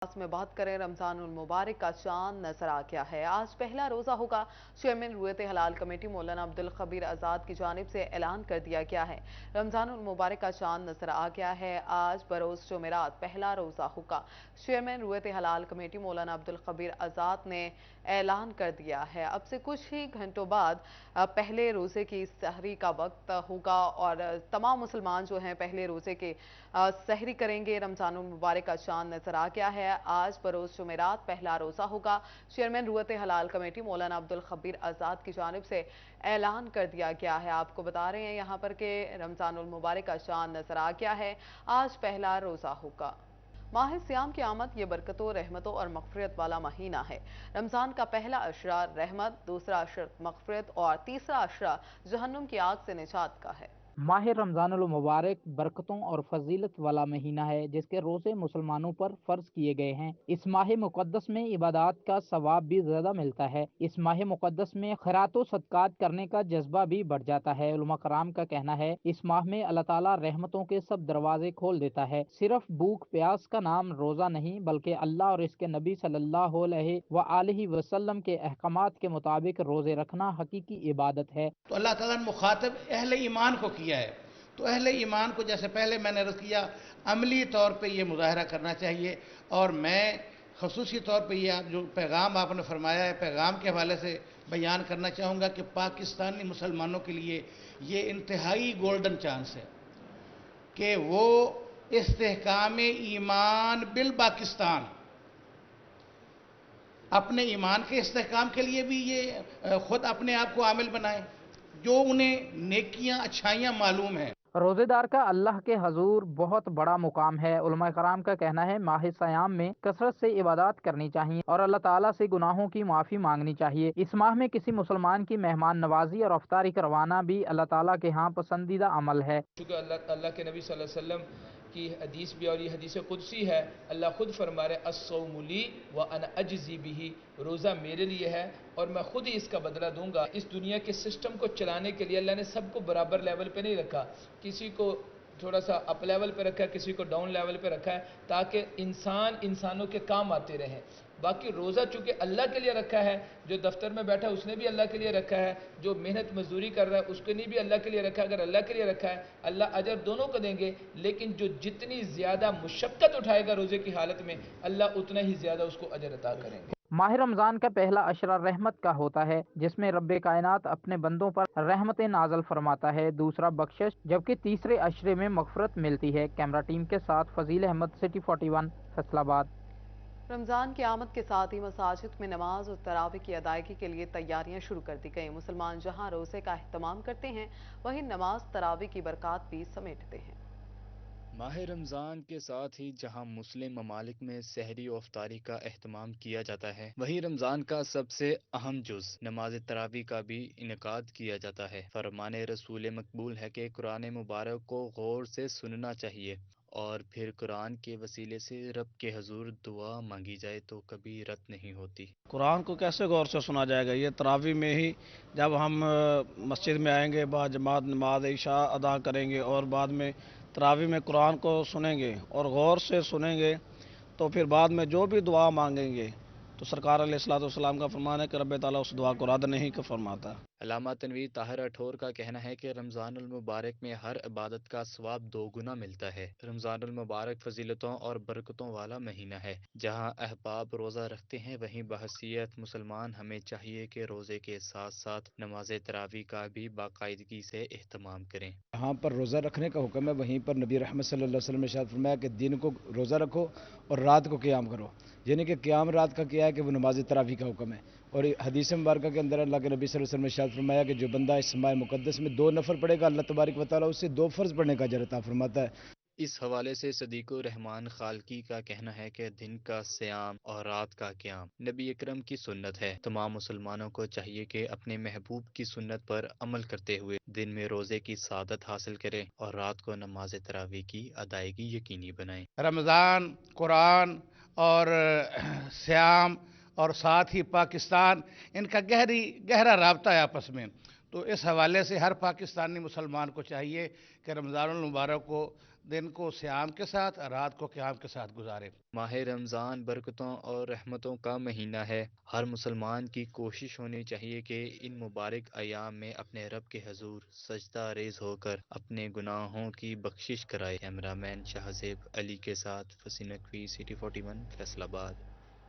में बात करें, रमजान उल मुबारक का चांद नजर आ गया है। आज पहला रोजा होगा। चेयरमैन रुयत हलाल कमेटी मौलाना अब्दुल खबीर आजाद की जानिब से ऐलान कर दिया गया है। रमजान उल मुबारक का चांद नजर आ गया है। आज बरोज जुमेरात पहला रोजा होगा। चेयरमैन रुयत हलाल कमेटी मौलाना अब्दुल खबीर आजाद ने ऐलान कर दिया है। अब से कुछ ही घंटों बाद पहले रोजे की सहरी का वक्त होगा और तमाम मुसलमान जो हैं पहले रोजे के सहरी करेंगे। रमजान उल मुबारक का चांद नजर आ गया है। आज बरोज जुमेरात पहला रोजा होगा। चेयरमैन रुयत हलाल कमेटी मौलाना अब्दुल खबीर आजाद की जानिब से ऐलान कर दिया गया है। आपको बता रहे हैं यहाँ पर कि रमजान उल मुबारक का चांद नजर आ गया है। आज पहला रोजा होगा। माह सियाम की आमद ये बरकतों, रहमतों और मगफिरत वाला महीना है। रमजान का पहला अशरा रहमत, दूसरा अशरा मगफिरत और तीसरा अशरा जहन्नुम की आग से निजात का है। माह रमज़ानुल मुबारक बरकतों और फजीलत वाला महीना है जिसके रोज़े मुसलमानों पर फ़र्ज किए गए हैं। इस माह मुक़द्दस में इबादत का सवाब भी ज़्यादा मिलता है। इस माह मुक़द्दस में खैरात व सदक़ात करने का जज्बा भी बढ़ जाता है। उलमा कराम का कहना है इस माह में अल्लाह ताला रहमतों के सब दरवाजे खोल देता है। सिर्फ भूख प्यास का नाम रोज़ा नहीं बल्कि अल्लाह और इसके नबी सल्लल्लाहु अलैहि वसल्लम के अहकामात के मुताबिक रोज़े रखना हकीकी इबादत है। तो अल्लाह ताला ने मुखातब अहले ईमान को किया है। तो अहले ईमान को जैसे पहले मैंने अर्ज़ किया, अमली तौर पे ये मुज़ाहरा करना चाहिए। और मैं ख़ुसूसी तौर पे ये जो पैगाम आपने फरमाया है, पैगाम के हवाले से बयान करना चाहूँगा कि पाकिस्तानी मुसलमानों के लिए ये इंतहाई गोल्डन चांस है कि वो इस्तेहकाम ईमान बिल पाकिस्तान, अपने ईमान के इस्तेहकाम के लिए भी ये खुद अपने आप को आमिल बनाएं, जो उन्हें नेकियां अच्छाइयां मालूम हैं। रोजेदार का अल्लाह के हजूर बहुत बड़ा मुकाम है। उलमा कराम का कहना है माह सयाम में कसरत से इबादत करनी चाहिए और अल्लाह ताला से गुनाहों की माफ़ी मांगनी चाहिए। इस माह में किसी मुसलमान की मेहमान नवाजी और अफ्तारी करवाना भी अल्लाह ताला के यहाँ पसंदीदा अमल है। चूँकि अल्लाह के नबी सल्लल्लाहु अलैहि वसल्लम की हदीस भी और ये हदीस कुदसी है। अल्लाह खुद फरमा रहे अस्सौमु ली व अना अजज़ी बिही, रोज़ा मेरे लिए है और मैं खुद ही इसका बदला दूंगा। इस दुनिया के सिस्टम को चलाने के लिए अल्लाह ने सबको बराबर लेवल पे नहीं रखा, किसी को थोड़ा सा अप लेवल पे रखा है, किसी को डाउन लेवल पे रखा है, ताकि इंसान इंसानों के काम आते रहें। बाकी रोज़ा चूँकि अल्लाह के लिए रखा है, जो दफ्तर में बैठा है उसने भी अल्लाह के लिए रखा है, जो मेहनत मजदूरी कर रहा है उसके लिए भी अल्लाह के लिए रखा है। अगर अल्लाह के लिए रखा है अल्लाह अजर दोनों को देंगे, लेकिन जो जितनी ज़्यादा मुशक्क़त उठाएगा रोज़े की हालत में अल्लाह उतना ही ज़्यादा उसको अजर अता करेंगे। माह रमजान का पहला अशरा रहमत का होता है जिसमें रब्बे कायनात अपने बंदों पर रहमतें नाजल फरमाता है। दूसरा बख्शिश, जबकि तीसरे अशरे में मगफरत मिलती है। कैमरा टीम के साथ फजील अहमद, सिटी 41, फैसलाबाद। रमजान की आमद के साथ ही मसाजिद में नमाज और तरावी की अदायगी के लिए तैयारियां शुरू कर दी गई। मुसलमान जहां रोजे का एहतमाम करते हैं वहीं नमाज तरावी की बरकत भी समेटते हैं। माह रमज़ान के साथ ही जहां मुस्लिम ममालिक में सहरी और अफ्तारी का एहतमाम किया जाता है, वहीं रमज़ान का सबसे अहम जुज़ नमाज तरावी का भी इनकाद किया जाता है। फरमान रसूल मकबूल है कि कुरान मुबारक को गौर से सुनना चाहिए और फिर कुरान के वसीले से रब के हजूर दुआ मांगी जाए तो कभी रद्द नहीं होती। कुरान को कैसे गौर से सुना जाएगा? ये तरावी में ही जब हम मस्जिद में आएंगे, बाद जमात नमाज इशा अदा करेंगे और बाद में तरावी में कुरान को सुनेंगे और गौर से सुनेंगे, तो फिर बाद में जो भी दुआ मांगेंगे तो सरकार अलैहिस्सलाम का फरमान है कि रब ताला उस दुआ को रद्द नहीं कर फरमाता। अल्लामा तनवीर ताहिर अठौर का कहना है कि रमज़ानुल मुबारक में हर इबादत का सवाब दोगुना मिलता है। रमज़ानुल मुबारक फजीलतों और बरकतों वाला महीना है। जहां अहबाब रोज़ा रखते हैं वहीं बहसीयत मुसलमान हमें चाहिए कि रोज़े के साथ साथ नमाज तरावी का भी बाकायदगी से एहतमाम करें। यहाँ पर रोज़ा रखने का हुक्म है, वहीं पर नबी रहमत सल्लल्लाहु अलैहि वसल्लम ने इरशाद फरमाया कि दिन को रोज़ा रखो और रात को क़याम करो। यानी कि क़याम रात का क्या है कि वो नमाज तरावी का हुक्म है। और हदीस मुबारक के अंदर अल्लाह के नबी सल्लल्लाहु अलैहि वसल्लम ने इरशाद फरमाया कि जो बंदा इस माह मुक़द्दस में 2 नफल पढ़ेगा, अल्लाह तबारक व तआला उससे 2 फ़र्ज़ पढ़ने का अजर अता फरमाता है। इस हवाले से सदीकुर रहमान खालकी का कहना है कि दिन का सियाम और रात का क़याम नबी अकरम की सुन्नत है। तमाम मुसलमानों को चाहिए कि अपने महबूब की सुन्नत पर अमल करते हुए दिन में रोज़े की सादत हासिल करें और रात को नमाज तरावी की अदायगी यकीनी बनाएं। रमज़ान, कुरान और श्याम और साथ ही पाकिस्तान, इनका गहरा राब्ता है आपस में। तो इस हवाले से हर पाकिस्तानी मुसलमान को चाहिए कि रमज़ानुल मुबारक को दिन को सियाम के साथ और रात को क़याम के साथ गुजारे। माह रमज़ान बरकतों और रहमतों का महीना है। हर मुसलमान की कोशिश होनी चाहिए कि इन मुबारक अयाम में अपने रब के हजूर सजदा रेज़ होकर अपने गुनाहों की बख्शिश कराए। कैमरामैन शाहज़ेब अली के साथ फसीन नकवी, सिटी 41, फैसलाबाद।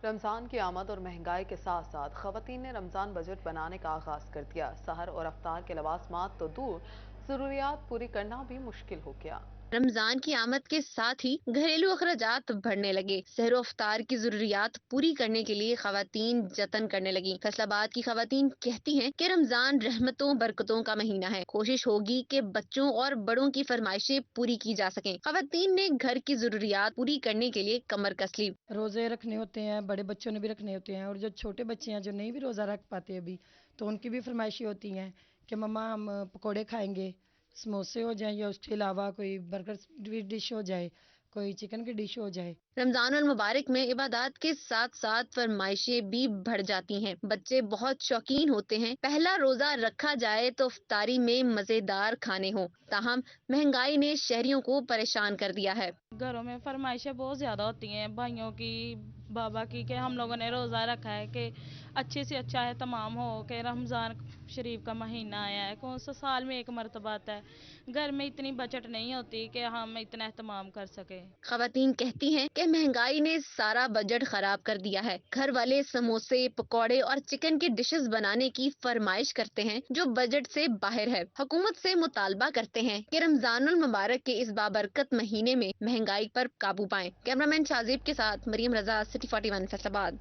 रमज़ान की आमद और महंगाई के साथ साथ ख़वातीन ने रमज़ान बजट बनाने का आगाज़ कर दिया। सहर और अफ्तार के लवाज़मात तो दूर, ज़रूरियात पूरी करना भी मुश्किल हो गया। रमजान की आमद के साथ ही घरेलू अखराजात बढ़ने लगे। सहर अफ्तार की जरूरियात पूरी करने के लिए खवातीन जतन करने लगी। फैसलाबाद की खवातीन कहती हैं कि रमजान रहमतों बरकतों का महीना है। कोशिश होगी कि बच्चों और बड़ों की फरमाइशें पूरी की जा सकें। खवातीन ने घर की जरूरियात पूरी करने के लिए कमर कस ली। रोजे रखने होते हैं, बड़े बच्चों ने भी रखने होते हैं, और जो छोटे बच्चे हैं जो नहीं भी रोजा रख पाते अभी, तो उनकी भी फरमाइशें होती हैं कि मम्मा हम पकोड़े खाएंगे, समोसे हो जाए, या उसके अलावा कोई बर्गर डिश हो जाए, कोई चिकन की डिश हो जाए। रमजानुल मुबारक में इबादत के साथ साथ फरमाइशें भी बढ़ जाती हैं। बच्चे बहुत शौकीन होते हैं। पहला रोजा रखा जाए तो इफ्तारी में मजेदार खाने हो, ताहम महंगाई ने शहरियों को परेशान कर दिया है। घरों में फरमाइशें बहुत ज्यादा होती हैं, भाइयों की, बाबा की, कि हम लोगों ने रोजा रखा है कि अच्छे से अच्छा है तमाम हो, कि रमजान शरीफ का महीना आया है, कौन सा साल में एक मरतबा आता है। घर में इतनी बचत नहीं होती कि हम इतना एहतमाम कर सके। खवातीन कहती हैं कि महंगाई ने सारा बजट खराब कर दिया है। घर वाले समोसे, पकौड़े और चिकन की डिशेस बनाने की फरमाइश करते हैं जो बजट से बाहर है। हुकूमत से मुतालबा करते हैं कि रमजानुल मुबारक के इस बाबरकत महीने में महंगाई पर काबू पाएं। कैमरामैन शाहजेब के साथ मरियम रजा, सिटी 41, फैसलाबाद।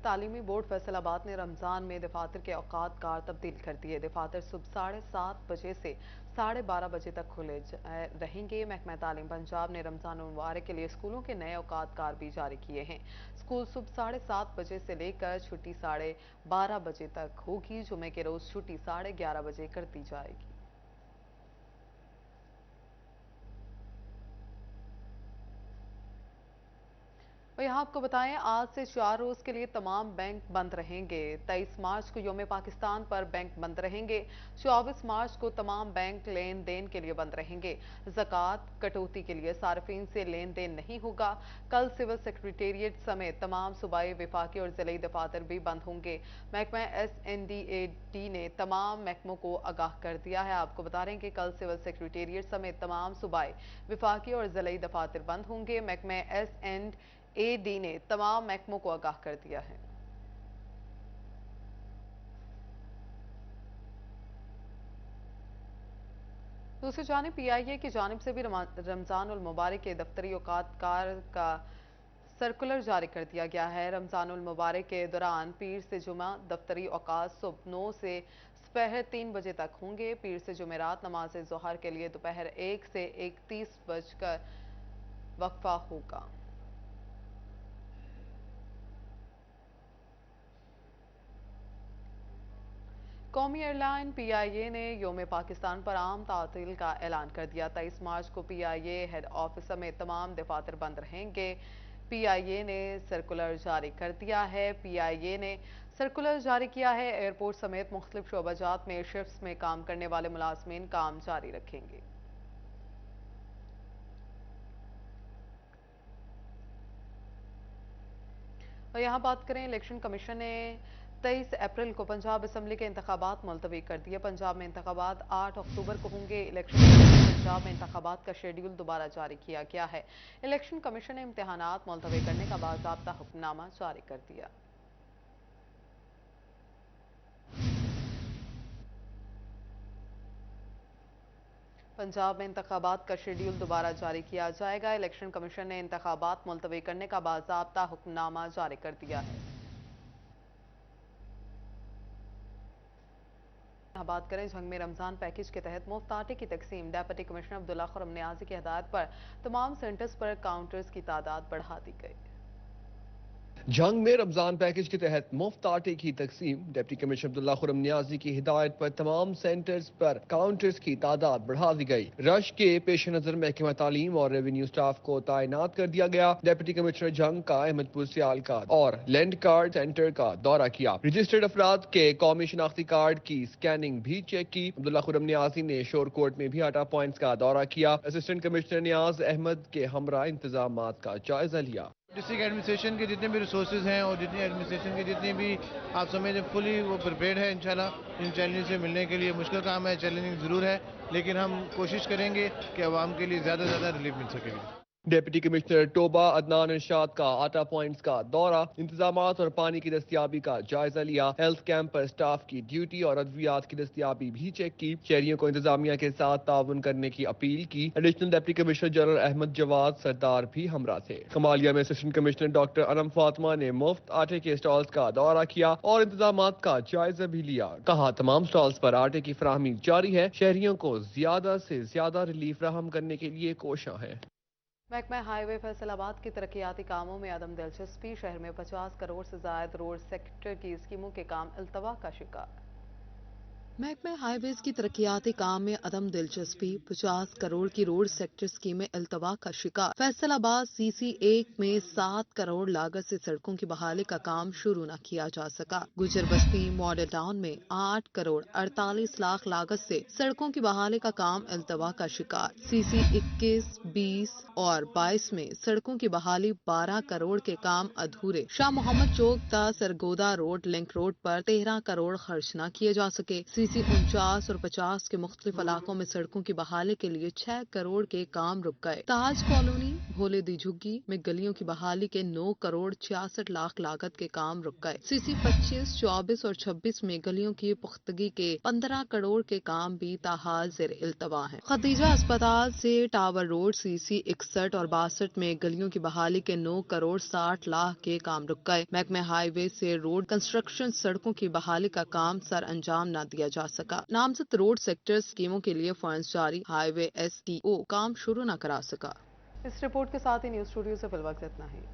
तालीमी बोर्ड फैसलाबाद ने रमज़ान में दफातर के औकात कार तब्दील कर दिए। दफातर सुबह 7:30 बजे से 12:30 बजे तक खुले रहेंगे। महकमा तालीम पंजाब ने रमज़ान मुबारक के लिए स्कूलों के नए औकात कार भी जारी किए हैं। स्कूल सुबह 7:30 बजे से लेकर छुट्टी 12:30 बजे तक होगी। जुमे के रोज़ छुट्टी 11:30 बजे कर दी जाएगी। और यहाँ आपको बताएं, आज से 4 रोज के लिए तमाम बैंक बंद रहेंगे। 23 मार्च को यौम पाकिस्तान पर बैंक बंद रहेंगे। 24 मार्च को तमाम बैंक लेन देन के लिए बंद रहेंगे। ज़कात कटौती के लिए सार्फिन से लेन देन नहीं होगा। कल सिविल सेक्रेटेरिएट समेत तमाम सूबाई, विफाकी और जिले दफातर भी बंद होंगे। महकमा SNDAD ने तमाम महकमों को आगाह कर दिया है। आपको बता रहे हैं कि कल सिविल सेक्रेटेरिएट समेत तमाम सूबाई, विफाकी और जिले दफातर बंद होंगे। महकमा SNDAD ने तमाम महकमों को आगाह कर दिया है। दूसरी जानिब PIA की जानिब से भी रमज़ानुल मुबारक के दफ्तरी औकात कार का सर्कुलर जारी कर दिया गया है। रमज़ानुल मुबारक के दौरान पीर से जुमा दफ्तरी औकात सुबह 9 से दोपहर 3 बजे तक होंगे। पीर से जुमेरात नमाज ज़ोहर के लिए दोपहर 1 से 1:30 बजकर वक्फा होगा। कौमी एयरलाइन PIA ने यौम पाकिस्तान पर आम तातील का ऐलान कर दिया। 23 मार्च को PIA हेड ऑफिस समेत तमाम दफातर बंद रहेंगे। PIA ने सर्कुलर जारी कर दिया है। PIA ने सर्कुलर जारी किया है। एयरपोर्ट समेत मुख्तलिफ शोबाजात में शिफ्ट्स में काम करने वाले मुलाजमीन काम जारी रखेंगे। और यहाँ बात करें, इलेक्शन कमीशन ने 23 अप्रैल को पंजाब असम्बली के इंतखाबात मुलतवी कर दिए। पंजाब में इंतखाबात 8 अक्टूबर को होंगे। इलेक्शन कमीशन पंजाब में इंतखाबात का शेड्यूल दोबारा जारी किया गया है। इलेक्शन कमीशन ने इम्तिहानात मुलतवी करने का बाज़ाब्ता हुक्मनामा जारी कर दिया। पंजाब में इंतखाबात का शेड्यूल दोबारा जारी किया जाएगा। इलेक्शन कमीशन ने इंतखाबात मुलतवी करने का बाज़ाब्ता हुक्मनामा जारी कर दिया है। बात करें, जंग में रमजान पैकेज के तहत मुफ्त आटे की तकसीम। डेप्यूटी कमिश्नर अब्दुल्ला खुर्रम नियाजी की हिदायत पर तमाम सेंटर्स पर काउंटर्स की तादाद बढ़ा दी गई। جنگ میں رمضان پیکج کے تحت مفت آٹے کی تقسیم، ڈپٹی کمشنر عبداللہ خرم نیازی کی ہدایت پر تمام سینٹرز پر کاؤنٹرز کی تعداد بڑھا دی گئی۔ رش کے پیش نظر محکمہ تعلیم اور ریونیو سٹاف کو تعینات کر دیا گیا۔ ڈپٹی کمشنر جنگ کا احمد پور سیالکوٹ اور لینڈ کارڈ سینٹر کا دورہ کیا۔ رجسٹرڈ افراد کے قومی شناختی کارڈ کی سکیننگ بھی چیک کی۔ عبداللہ خرم نیازی نے شور کوٹ میں بھی آٹا پوائنٹس کا دورہ کیا۔ اسسٹنٹ کمشنر نیاز احمد کے ہمراہ انتظامات کا جائزہ لیا۔ ڈسٹرکٹ ایڈمنسٹریشن کے جتنے بھی ریسورسز ہیں اور جتنی ایڈمنسٹریشن کے جتنے بھی آپ سمجھیں فلی وہ پریپیئرڈ ہے انشاءاللہ ان چیلنج سے ملنے کے لیے۔ مشکل کام ہے، چیلنجنگ ضرور ہے، لیکن ہم کوشش کریں گے کہ عوام کے لیے زیادہ سے زیادہ ریلیف مل سکے گا۔ ڈپٹی کمشنر ٹوبہ عدنان ارشاد کا آٹا پوائنٹس کا دورہ، انتظامات اور پانی کی دستیابی کا جائزہ لیا۔ ہیلتھ کیمپ پر سٹاف کی ڈیوٹی اور ادویات کی دستیابی بھی چیک کی۔ شہریوں کو انتظامیہ کے ساتھ تعاون کرنے کی اپیل کی۔ Additional deputy commissioner general Ahmad Jawad Sardar بھی ہمراہ تھے۔ کمالیہ میں assistant commissioner doctor Anam Fatima نے مفت آٹے کے اسٹالز کا دورہ کیا اور انتظامات کا جائزہ بھی لیا۔ کہا تمام اسٹالز پر آٹے کی فراہمی جاری ہے، شہریوں کو زیادہ سے زیادہ ریلیف فراہم کرنے کے لیے کوشاں ہے۔ محکمہ ہائی وے فیصل آباد کی ترقیاتی کاموں میں عدم دلچسپی، شہر میں 50 کروڑ سے زائد روڈ سیکٹر کی اسکیموں کے کام التوا کا شکار۔ محکمہ ہائی ویز کی ترقیاتی کام میں عدم دلچسپی، 50 کروڑ کی روڈ سیکٹر اسکیمیں التوا کا شکار۔ فیصل آباد CC 1 میں 7 کروڑ لاگت سے سڑکوں کی بحالی کا کام شروع نہ کیا جا سکا۔ گجر بستی ماڈل ٹاؤن میں 8 کروڑ 48 لاکھ لاگت سے سڑکوں کی بحالی کا کام التوا کا شکار۔ CC 21، 20 اور 22 میں سڑکوں کی بحالی 12 کروڑ کے کام ادھورے۔ شاہ محمد چوک تا سرگودا روڈ لنک روڈ پر 13 کروڑ خرچ نہ کیے جا سکے۔ CC 49 اور 50 کے مختلف علاقوں میں سڑکوں کی بحالی کے لیے 6 کروڑ کے کام رک گئے۔ تاج کالونی بھولے دی جھگی میں گلیوں کی بحالی کے 9 کروڑ 66 لاکھ لاگت کے کام رک گئے۔ CC 25، 24 اور 26 میں گلیوں کی پختگی کے 15 کروڑ کے کام بھی تاحال زیر التوا ہیں۔ خدیجہ اسپتال سے ٹاور روڈ CC 61 اور 62 میں گلیوں کی بحالی کے 9 کروڑ 60 لاکھ کے کام رک گئے۔ محکمہ ہائی وے سے روڈ کنسٹرکشن سڑکوں کی بحالی کا کام سر انجام نہ دیا جا سکا۔ نامزد روڈ سیکٹر اسکیموں کے لیے فنڈز جاری، ہائی وے STO کام شروع نہ کرا سکا۔ اس رپورٹ کے ساتھ ہی نیوز اسٹوڈیو سے فی الوقت اتنا ہی۔